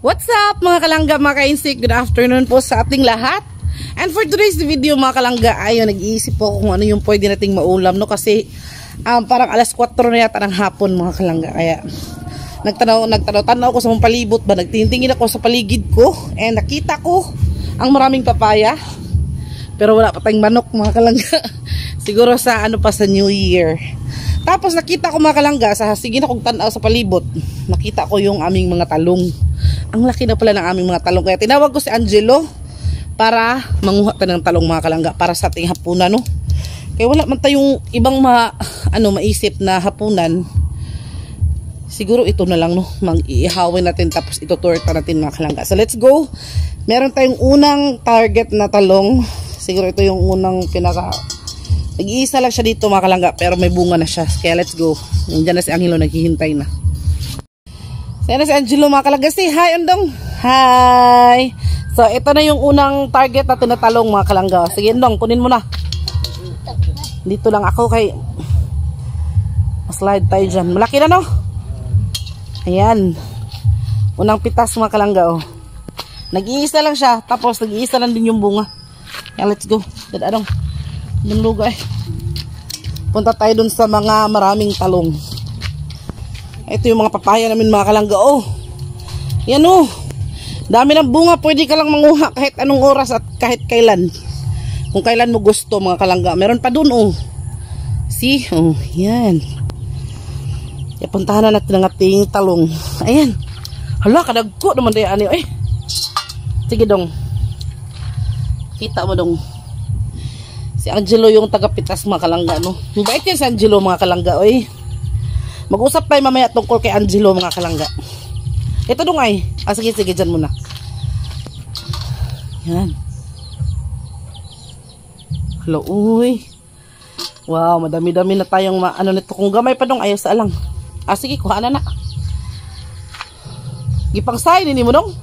What's up mga kalangga, mga ka-insik? Good afternoon po sa ating lahat. And for today's video mga kalangga, ayun, nag-iisip po kung ano yung pwede nating maulam, no? Kasi parang alas 4 na yata ng hapon mga kalangga. Kaya nagtanaw ko sa mga palibot ba, nagtingin ako sa paligid ko and nakita ko ang maraming papaya. Pero wala pa tayong manok mga kalangga. Siguro sa ano pa sa New Year. Tapos nakita ko mga kalangga, sige na kong tanaw sa palibot, nakita ko yung aming mga talong. Ang laki na pala ng aming mga talong. Kaya tinawag ko si Angelo para manguha tayo ng talong mga kalangga para sa ating hapunan, no? Kaya wala man tayong ibang maisip na hapunan. Siguro ito na lang, no? Mag-iihawin natin tapos itutorta natin mga kalangga. So let's go. Meron tayong unang target na talong. Siguro ito yung unang nag-iisa lang siya dito mga kalangga, pero may bunga na siya. Kaya let's go. Nandiyan na si Angelo, naghihintay na. So yan na si Angelo mga kalangga. Say hi, Andong. Hi. So ito na yung unang target natin na talong mga kalangga. Sige Andong, kunin mo na. Dito lang ako kay slide tayo dyan. Malaki na, no? Ayan. Unang pitas mga kalangga, oh. Nag-iisa lang siya, tapos nag-iisa lang din yung bunga. Kaya let's go. Dadadong. Yung lugar punta tayo dun sa mga maraming talong. Ito yung mga papaya namin mga kalangga. Oh, yan oh, dami ng bunga. Pwede ka lang manguha kahit anong oras at kahit kailan, kung kailan mo gusto mga kalangga. Meron pa dun oh. See, oh yan. Kaya puntahan na natin ang ating talong. Ayan, hala kadagko naman tayo ano eh. Sige dong, kita mo dong. Si Angelo yung taga-pitas mga kalangga, no? Mabait yan si Angelo mga kalangga, oy. Mag-usap tayo mamaya tungkol kay Angelo mga kalangga. Ito dong ay. Sige, dyan muna. Yan. Hello, uy. Wow, madami-dami na tayong ano nito. Kung gamay pa dong, ayaw sa alang. Sige, kuha na. Gipangsay, nini mo dong.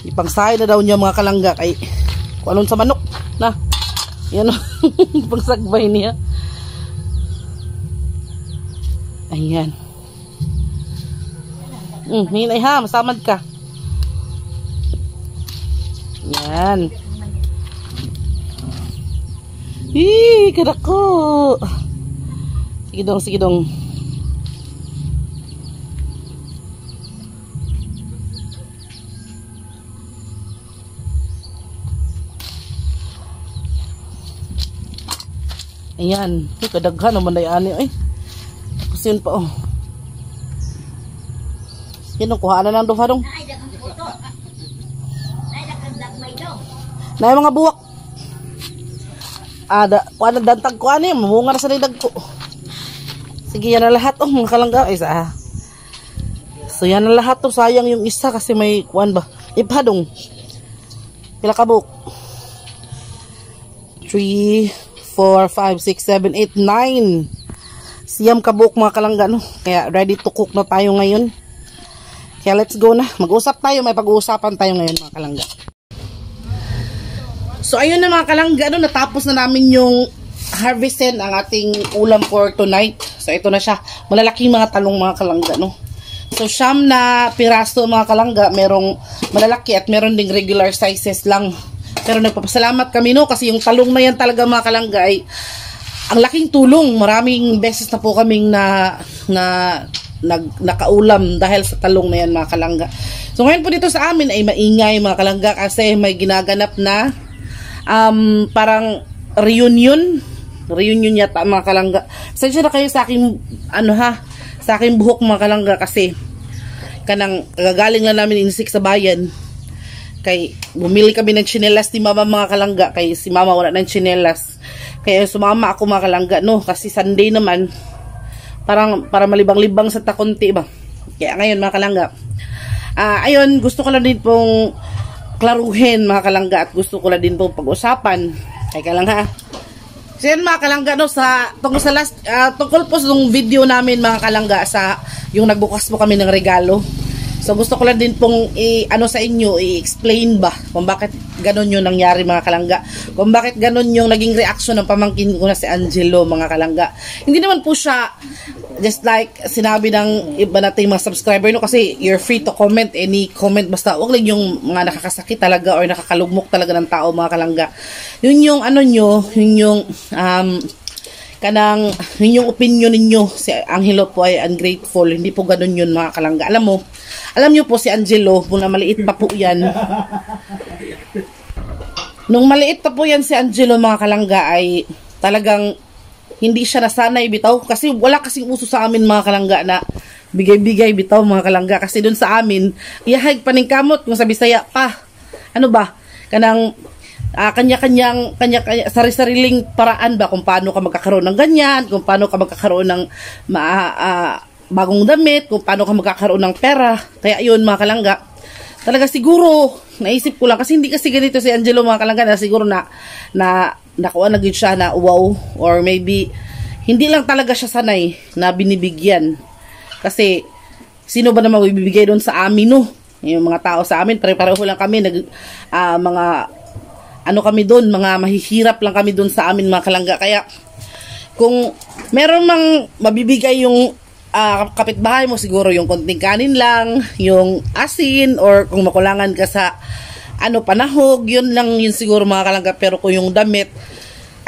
Gipangsay na daw niya mga kalangga kay kung anong sa manok. Na, yan o, pagsagbay niya. Ayan. Hinay ha, masamad ka. Yan. Kadako. Sige dong. Ayan, kadaghan naman na yan eh. Tapos yun pa oh. Yan o, kuha na lang doon hadong. Na yung mga buwak. Kuha na dantag kuha na yan, mamunga na sa nidag ko. Sige, yan na lahat oh mga kalangga. Isa. So yan na lahat oh, sayang yung isa kasi may kuhan ba. Ipadong. Pila ka buwak? 3 4, 5, 6, 7, 8, 9. Siyam kabuk mga kalangga, no? Kaya ready to cook na tayo ngayon. Kaya let's go na. Mag-usap tayo. May pag-uusapan tayo ngayon mga kalangga. So ayun na mga kalangga, no? Natapos na namin yung harvestin ang ating ulam for tonight. So ito na siya. Malalaking mga talong mga kalangga, no? So siyam na piraso mga kalangga. Merong malalaki at meron ding regular sizes lang. Pero nagpapasalamat kami, no, kasi yung talong na yan talaga mga kalangga ay ang laking tulong. Maraming beses na po kaming nakaulam dahil sa talong na yan mga kalangga. So ngayon po dito sa amin ay maingay mga kalangga kasi may ginaganap na parang reunion yata mga kalangga. Sensya na kayo sa aking sa aking buhok mga kalangga kasi kanang gagaling lang namin insik sa bayan. Kay bumili kami ng tsinelas ni mama mga kalangga, kay si mama wala ng tsinelas. Kaya sumama ako mga kalangga, no, kasi Sunday naman para malibang-libang sa takonti ba. Kaya ngayon mga kalangga, ayun, gusto ko lang din pong klaruhin mga kalangga at gusto ko lang din pong pag-usapan. Kaya lang ha. So yan mga kalangga, no, tungkol po sa video namin mga kalangga sa yung nagbukas po kami ng regalo. So gusto ko lang din pong sa inyo i-explain ba kung bakit ganun yung nangyari mga kalangga. Kung bakit ganun yung naging reaction ng pamangkin ko na si Angelo mga kalangga. Hindi naman po siya just like sinabi ng iba nating mga subscriber, no, kasi you're free to comment any comment, basta wag lang yung mga nakakasakit talaga or nakakalugmok talaga ng tao mga kalangga. Yun yung ano nyo, yun yung kanang yun yung opinion ninyo. Si Angelo po ay ungrateful, hindi po ganun yun mga kalangga. Alam nyo po si Angelo, mula maliit pa po yan. Nung maliit pa po yan si Angelo mga kalangga ay talagang hindi siya nasanay bitaw. Kasi wala kasing uso sa amin mga kalangga na bigay-bigay bitaw mga kalangga. Kasi dun sa amin, iyahag paningkamot kung sa Bisaya pa. Ano ba? Kanang kanya-kanyang sari-sariling paraan ba kung paano ka magkakaroon ng ganyan, kung paano ka magkakaroon ng bagong damit, kung paano ka magkakaroon ng pera. Kaya yun mga kalangga, talaga siguro naisip ko lang kasi hindi kasi ganito si Angelo mga kalangga, na siguro na nakuha na gid siya na wow, or maybe hindi lang talaga siya sanay na binibigyan. Kasi sino ba naman bibigay doon sa amin, no? Yung mga tao sa amin, pare-pareho lang kami, mga ano kami doon, mga mahihirap lang kami doon sa amin mga kalangga. Kaya kung meron mang mabibigay yung kapitbahay mo, siguro yung konting kanin lang, yung asin, or kung makulangan ka sa panahog, yun lang yun siguro mga kalangga. Pero kung yung damit,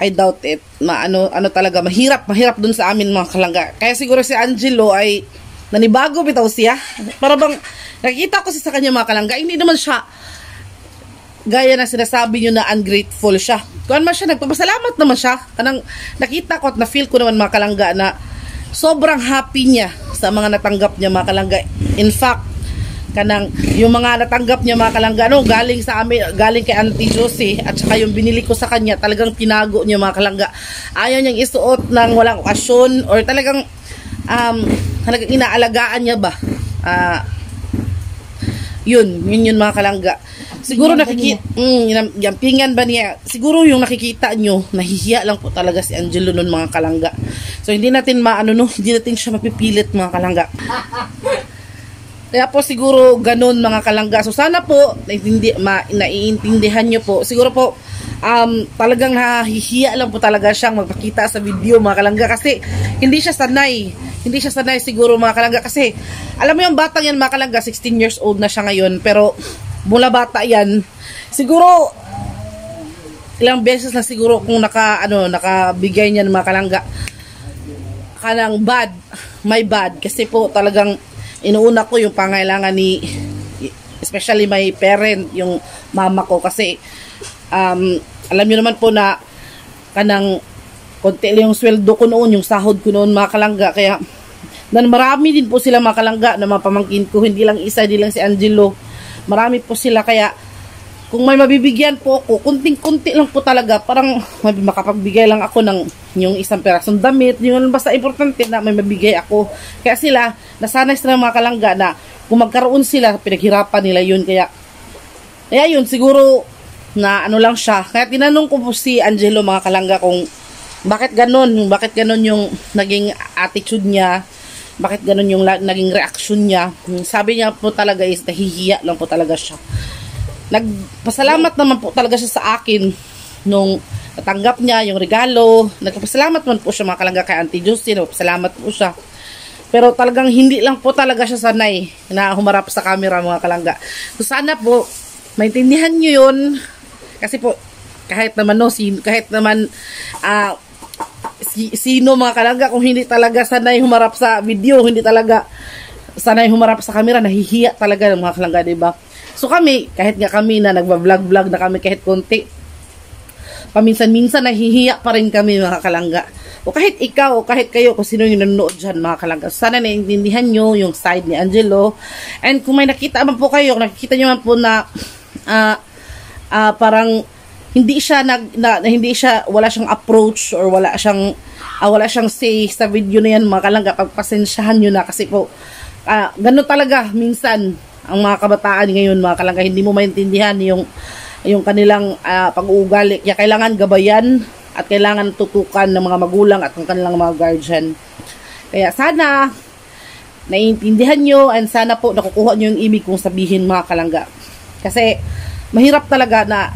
I doubt it. Talaga, mahirap dun sa amin mga kalangga. Kaya siguro si Angelo ay nanibago bitaw siya. Para bang nakikita ko sa kanya mga kalangga, hindi naman siya gaya na sinasabi nyo na ungrateful siya. Kung man siya, nagpapasalamat naman siya. Kanang nakita ko at na-feel ko naman mga kalangga na sobrang happy niya sa mga natanggap niya mga kalangga. In fact, kanang yung mga natanggap niya mga kalangga, galing sa amin, galing kay Auntie Josie, at saka yung binili ko sa kanya, talagang tinago niya mga kalangga. Ayaw niyang isuot ng walang okasyon, or talagang inaalagaan niya ba. Yun mga kalangga. Siguro yampingan ba niya? Siguro yung nakikita nyo, nahihiya lang po talaga si Angelo nun mga kalangga. So hindi natin hindi natin siya mapipilit mga kalangga. Kaya po siguro ganun mga kalangga. So sana po naiintindihan nyo po. Siguro po talagang nahihiya lang po talaga siyang magpakita sa video mga kalangga, kasi hindi siya sanay siguro mga kalangga. Kasi alam mo yung batang yan mga kalangga, 16 years old na siya ngayon, pero mula bata yan, siguro ilang beses na siguro kung nakabigay niya ng mga kalangga kanang my bad, kasi po talagang inuuna ko yung pangailangan ni, especially my parent, yung mama ko, kasi alam niyo naman po na kanang konti lang yung sweldo ko noon, yung sahod ko noon mga kalangga. Kaya marami din po sila mga kalangga na mga pamangkin ko, hindi lang isa, hindi lang si Angelo, marami po sila. Kaya kung may mabibigyan po ako, kunting-kunti lang po talaga, parang makapagbigay lang ako ng yung isang perasong damit, yung basta importante na may mabigay ako. Kaya sila, nasanay sila mga kalangga na kung magkaroon sila, pinaghirapan nila yun. Kaya yun, siguro na lang siya. Kaya tinanong ko po si Angelo mga kalangga kung bakit ganun yung naging attitude niya, bakit ganun yung naging reaction niya. Sabi niya po talaga is nahihiya lang po talaga siya. Nagpasalamat naman po talaga siya sa akin nung natanggap niya yung regalo. Nagpasalamat man po siya mga kalangga kay Auntie Josie, nagpasalamat po siya. Pero talagang hindi lang po talaga siya sanay na humarap sa camera mga kalangga. So sana po maintindihan niyo yun. Kasi po kahit naman sino mga kalangga, kung hindi talaga sanay humarap sa video, hindi talaga sanay humarap sa camera, nahihiya talaga ng mga kalangga, diba? So kami, kahit nga kami na nagba-vlog na kami kahit konti, paminsan-minsan nahihiya pa rin kami mga kalangga. O kahit ikaw, o kahit kayo, kung sino yung nanonood dyan mga kalangga. Sana naiintindihan nyo yung side ni Angelo. And kung may nakita man po kayo, nakikita nyo man po na parang hindi siya wala siyang approach or wala siyang say sa video na yan mga kalangga, pagpasensyahan nyo na, kasi po ganun talaga minsan ang mga kabataan ngayon mga kalangga, hindi mo maintindihan yung kanilang pag-uugali. Kaya kailangan gabayan at kailangan tutukan ng mga magulang at ng kanilang mga guardian. Kaya sana naiintindihan nyo, and sana po nakukuha nyo yung ibig kong sabihin mga kalangga. Kasi mahirap talaga na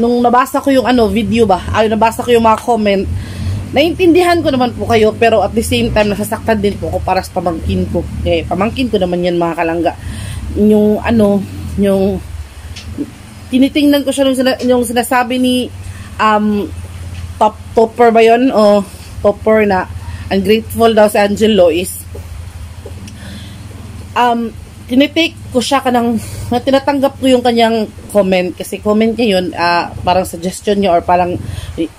nung nabasa ko yung video ba, nabasa ko yung mga comment, naintindihan ko naman po kayo, pero at the same time, nasasaktan din po ako para sa pamangkin ko. Pamangkin ko naman yan mga kalangga. Yung tinitingnan ko siya yung sinasabi ni Topper ba yun? O Topper na ungrateful daw si Angelo is tinitake ko siya tinatanggap ko yung kanyang comment kasi comment niya yun, parang suggestion niya or parang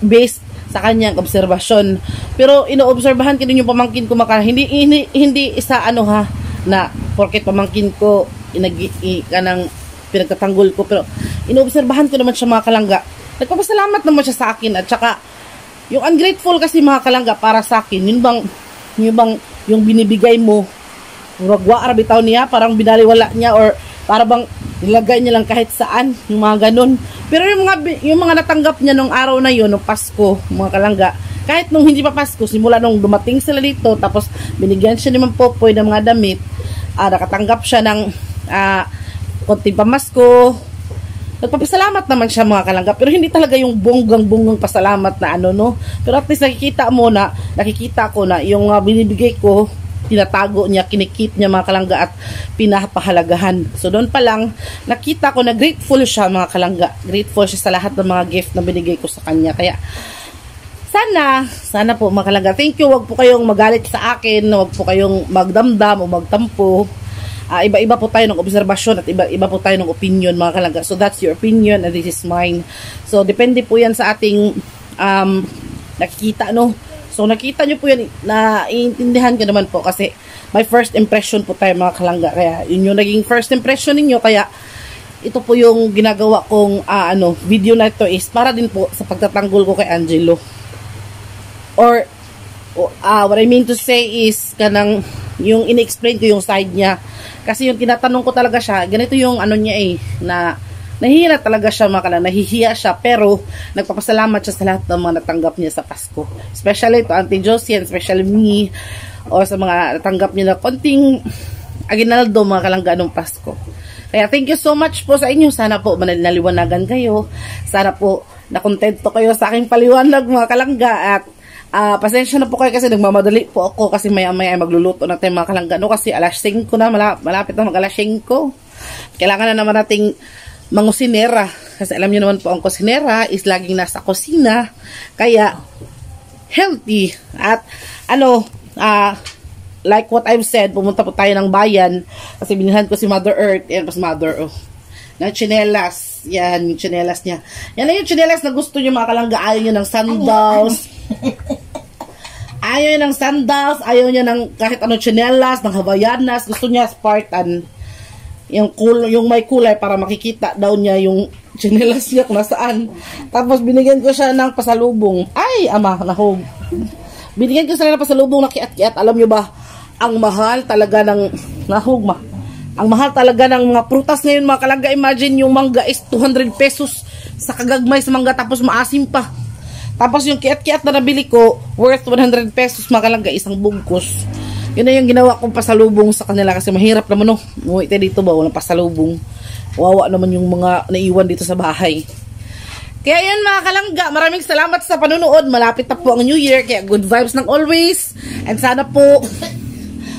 based sa kanyang obserbasyon. Pero inoobserbahan ko din yung pamangkin ko hindi isa na porket pamangkin ko pinagtatanggol ko, pero inoobserbahan ko naman siya mga kalangga. Nagpapasalamat naman siya sa akin, at saka yung ungrateful kasi mga kalangga para sa akin, yung binibigay mo wagwa bitaw niya, parang binaliwala niya or para bang nilagay niya lang kahit saan, yung mga ganun. Pero yung mga natanggap niya nung araw na yun, nung Pasko, mga kalangga, kahit nung hindi pa Pasko, simula nung dumating sila dito, tapos binigyan siya ni Ma'am Popoy ng mga damit, nakatanggap siya ng konting pamasko, nagpapasalamat naman siya mga kalangga, pero hindi talaga yung bonggang pasalamat na pero at least nakikita ko na yung binibigay ko, tinatago niya, kinikip niya mga kalangga at pinapahalagahan. So doon pa lang nakita ko na grateful siya mga kalangga, grateful siya sa lahat ng mga gift na binigay ko sa kanya. Kaya sana po mga kalangga, thank you, wag po kayong magalit sa akin, wag po kayong magdamdam o magtampo. Iba-iba po tayo ng obserbasyon at iba-iba po tayo ng opinion mga kalangga. So that's your opinion and this is mine. So depende po yan sa ating nakikita So nakita nyo po yan, naiintindihan ko naman po kasi my first impression po tayo mga kalangga. Kaya yun yung naging first impression ninyo, kaya ito po yung ginagawa kong video na ito is para din po sa pagtatanggol ko kay Angelo. Or what I mean to say is yung in-explain ko yung side niya. Kasi yung tinatanong ko talaga siya, ganito yung niya na nahihiya talaga siya mga kalangga, nahihiya siya, pero nagpapasalamat siya sa lahat ng mga natanggap niya sa Pasko. Especially to Auntie Josie and especially me, o sa mga natanggap niya na konting aginaldo mga kalangga nung Pasko. Kaya thank you so much po sa inyo. Sana po manaliwanagan kayo. Sana po nakontento kayo sa aking paliwanag mga kalangga. At pasensya na po kayo kasi nagmamadali po ako kasi maya-maya ay magluluto natin mga kalangga. Kasi alas 5 na, malapit na mag alas 5. Kailangan na naman nating mangusinera. Kasi alam niyo naman po, ang kusinera is laging nasa kusina. Kaya, healthy. At, like what I've said, pumunta po tayo ng bayan. Kasi binilhan ko si Mother Earth. Yan, pas Mother, ng tsinelas. Yan, yung tsinelas niya. Yan lang yung tsinelas na gusto niyo mga kalangga. Ayaw niyo ng sandals. Ayaw niya ng sandals. Ayaw niya ng kahit anong tsinelas, ng Havayanas. Gusto niya Spartan. Yung may kulay para makikita daw niya yung tsinelas niya kung nasaan. Tapos binigyan ko siya ng pasalubong. Ay, ama, nahog. Binigyan ko siya ng pasalubong na kiat-kiat. Alam niyo ba, ang mahal talaga ng nahog ma. Ang mahal talaga ng mga prutas ngayon mga kalangga. Imagine yung mangga is 200 pesos sa kagagmay sa mangga, tapos maasim pa. Tapos yung kiat-kiat na nabili ko worth 100 pesos mga kalangga, isang bungkus. Yun na yung ginawa kong pasalubong sa kanila kasi mahirap naman umuwi tayo dito ba, walang pasalubong. Wawa naman yung mga naiwan dito sa bahay. Kaya yan mga kalangga, maraming salamat sa panunood. Malapit na po ang New Year, kaya good vibes ng always. And sana po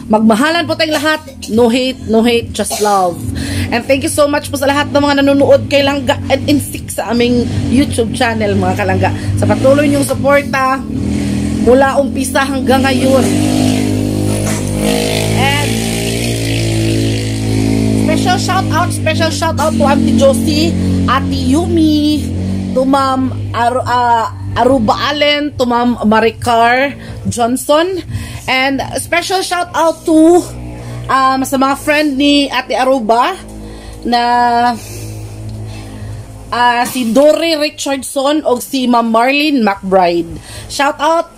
magmahalan po tayong lahat. No hate, just love. And thank you so much po sa lahat ng mga nanonood kay Langga at Insik sa aming YouTube channel mga kalangga. Sa patuloy niyong suporta mula umpisa hanggang ngayon. And special shout out to Auntie Josie, Ate Yumi, to Ma'am Aruba Allen, to Ma'am Maricar Johnson, and special shout out to sa mga friend ni Ate Aruba na si Dory Richardson o si Ma'am Marlene McBride. Shout out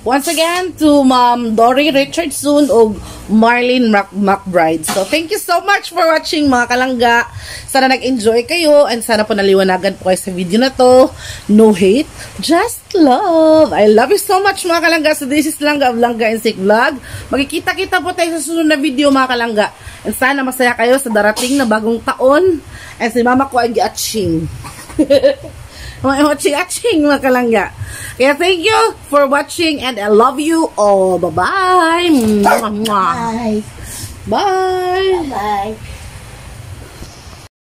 once again to Ma'am Dory Richardson o Marlene McBride. So, thank you so much for watching mga kalangga. Sana nag-enjoy kayo and sana po naliwanagan po kayo sa video na to. No hate, just love. I love you so much mga kalangga. So, this is Langga of Langga Insik Vlog. Magkikita-kita po tayo sa susunod na video mga kalangga. And sana masaya kayo sa darating na bagong taon. And si mama ko ay giatching. Mga watching mga kalangga. Kaya thank you for watching and I love you all. Bye-bye. Bye. Bye. Bye.